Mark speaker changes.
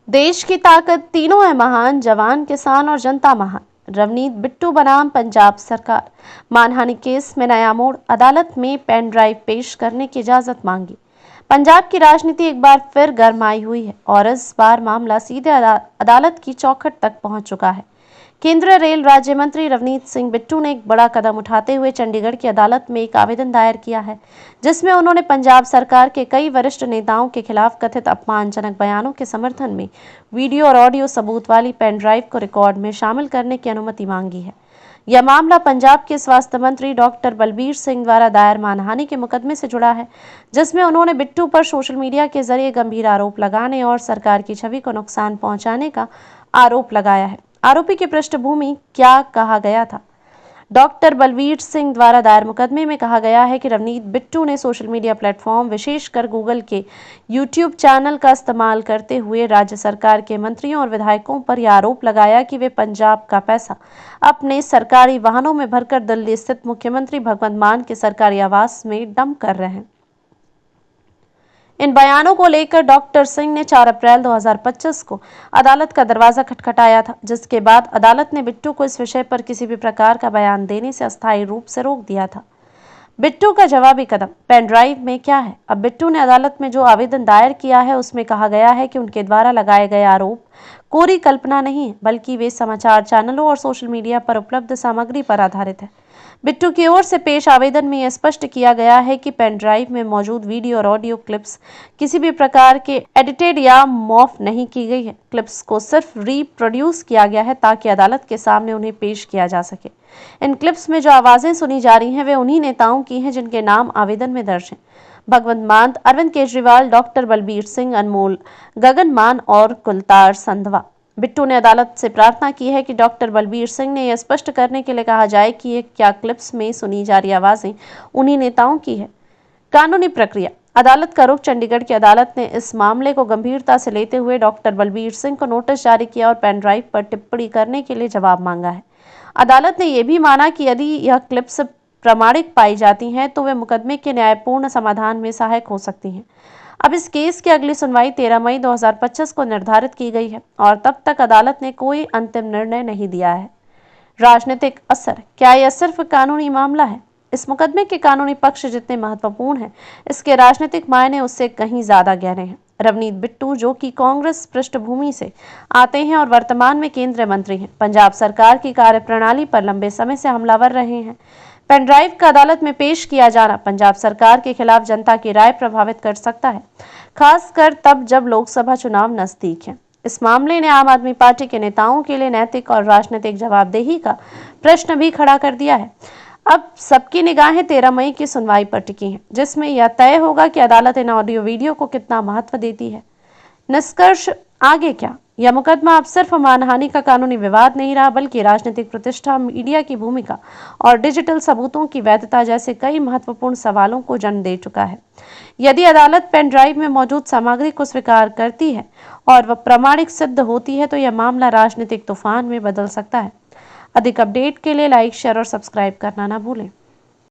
Speaker 1: देश की ताकत तीनों है महान, जवान, किसान और जनता महान। रवनीत बिट्टू बनाम पंजाब सरकार। मानहानि केस में नया मोड़, अदालत में पेन ड्राइव पेश करने की इजाजत मांगी। पंजाब की राजनीति एक बार फिर गरमाई हुई है और इस बार मामला सीधे अदालत की चौखट तक पहुंच चुका है। केंद्रीय रेल राज्य मंत्री रवनीत सिंह बिट्टू ने एक बड़ा कदम उठाते हुए चंडीगढ़ की अदालत में एक आवेदन दायर किया है, जिसमें उन्होंने पंजाब सरकार के कई वरिष्ठ नेताओं के खिलाफ कथित अपमानजनक बयानों के समर्थन में वीडियो और ऑडियो सबूत वाली पेन ड्राइव को रिकॉर्ड में शामिल करने की अनुमति मांगी है। यह मामला पंजाब के स्वास्थ्य मंत्री डॉक्टर बलबीर सिंह द्वारा दायर मानहानि के मुकदमे से जुड़ा है, जिसमें उन्होंने बिट्टू पर सोशल मीडिया के जरिए गंभीर आरोप लगाने और सरकार की छवि को नुकसान पहुंचाने का आरोप लगाया है। आरोपी की पृष्ठभूमि क्या कहा गया था? डॉक्टर बलबीर सिंह द्वारा दायर मुकदमे में कहा गया है कि रवनीत बिट्टू ने सोशल मीडिया प्लेटफॉर्म, विशेषकर गूगल के यूट्यूब चैनल का इस्तेमाल करते हुए राज्य सरकार के मंत्रियों और विधायकों पर यह आरोप लगाया कि वे पंजाब का पैसा अपने सरकारी वाहनों में भरकर दिल्ली स्थित मुख्यमंत्री भगवंत मान के सरकारी आवास में डंप कर रहे हैं। इन बयानों को लेकर डॉक्टर सिंह ने 4 अप्रैल 2025 को अदालत का दरवाजा खटखटाया था, जिसके बाद अदालत ने बिट्टू को इस विषय पर किसी भी प्रकार का बयान देने से अस्थायी रूप से रोक दिया था। बिट्टू का जवाबी कदम, पेन ड्राइव में क्या है? अब बिट्टू ने अदालत में जो आवेदन दायर किया है उसमें कहा गया है कि उनके द्वारा लगाए गए आरोप कोरी कल्पना नहीं है, बल्कि वे समाचार चैनलों और सोशल मीडिया पर उपलब्ध सामग्री पर आधारित है। बिट्टू की ओर से पेश आवेदन में यह स्पष्ट किया गया है कि पेन ड्राइव में मौजूद वीडियो और ऑडियो क्लिप्स किसी भी प्रकार के एडिटेड या मॉर्फ नहीं की गई है। क्लिप्स को सिर्फ रीप्रोड्यूस किया गया है ताकि अदालत के सामने उन्हें पेश किया जा सके। इन क्लिप्स में जो आवाजें सुनी जा रही हैं वे उन्हीं नेताओं की हैं जिनके नाम आवेदन में दर्ज हैं: भगवंत मान, अरविंद केजरीवाल, डॉक्टर बलबीर सिंह, अनमोल गगन मान और कुलतार संधवा। बिट्टू ने अदालत से प्रार्थना की है कि डॉक्टर बलबीर सिंह ने यह स्पष्ट करने के लिए कहा जाए कि ये क्या क्लिप्स में सुनी जा रही आवाजें उन्हीं नेताओं की है। कानूनी प्रक्रिया, अदालत का रुख। चंडीगढ़ की अदालत ने इस मामले को गंभीरता से लेते हुए डॉक्टर बलबीर सिंह को नोटिस जारी किया और पेन ड्राइव पर टिप्पणी करने के लिए जवाब मांगा है। अदालत ने यह भी माना कि यदि यह क्लिप्स प्रामाणिक पाई जाती हैं तो वे मुकदमे के न्यायपूर्ण समाधान में सहायक हो सकती हैं। अब इस केस की अगली सुनवाई 13 मई 2025 को निर्धारित की गई है और तब तक अदालत ने कोई अंतिम निर्णय नहीं दिया है। राजनीतिक असर, क्या यह सिर्फ कानूनी मामला है? इस मुकदमे के कानूनी पक्ष जितने महत्वपूर्ण हैं, इसके राजनीतिक मायने उससे कहीं ज्यादा गहरे हैं। रवनीत बिट्टू, जो कि कांग्रेस पृष्ठभूमि से आते हैं और वर्तमान में केंद्रीय मंत्री हैं, पंजाब सरकार की कार्यप्रणाली पर लंबे समय से हमलावर रहे हैं। पेन ड्राइव का अदालत में पेश किया जाना पंजाब सरकार के खिलाफ जनता की राय प्रभावित कर सकता है, खासकर तब जब लोकसभा चुनाव नजदीक है। इस मामले ने आम आदमी पार्टी के नेताओं के लिए नैतिक और राजनीतिक जवाबदेही का प्रश्न भी खड़ा कर दिया है। अब सबकी निगाहें 13 मई की सुनवाई पर टिकी हैं, जिसमें यह तय होगा कि अदालत इन ऑडियो वीडियो को कितना महत्व देती है। निष्कर्ष, आगे क्या? यह मुकदमा अब सिर्फ मानहानि का कानूनी विवाद नहीं रहा, बल्कि राजनीतिक प्रतिष्ठा, मीडिया की भूमिका और डिजिटल सबूतों की वैधता जैसे कई महत्वपूर्ण सवालों को जन्म दे चुका है। यदि अदालत पेन ड्राइव में मौजूद सामग्री को स्वीकार करती है और वह प्रामाणिक सिद्ध होती है तो यह मामला राजनीतिक तूफान में बदल सकता है। अधिक अपडेट के लिए लाइक, शेयर और सब्सक्राइब करना ना भूलें।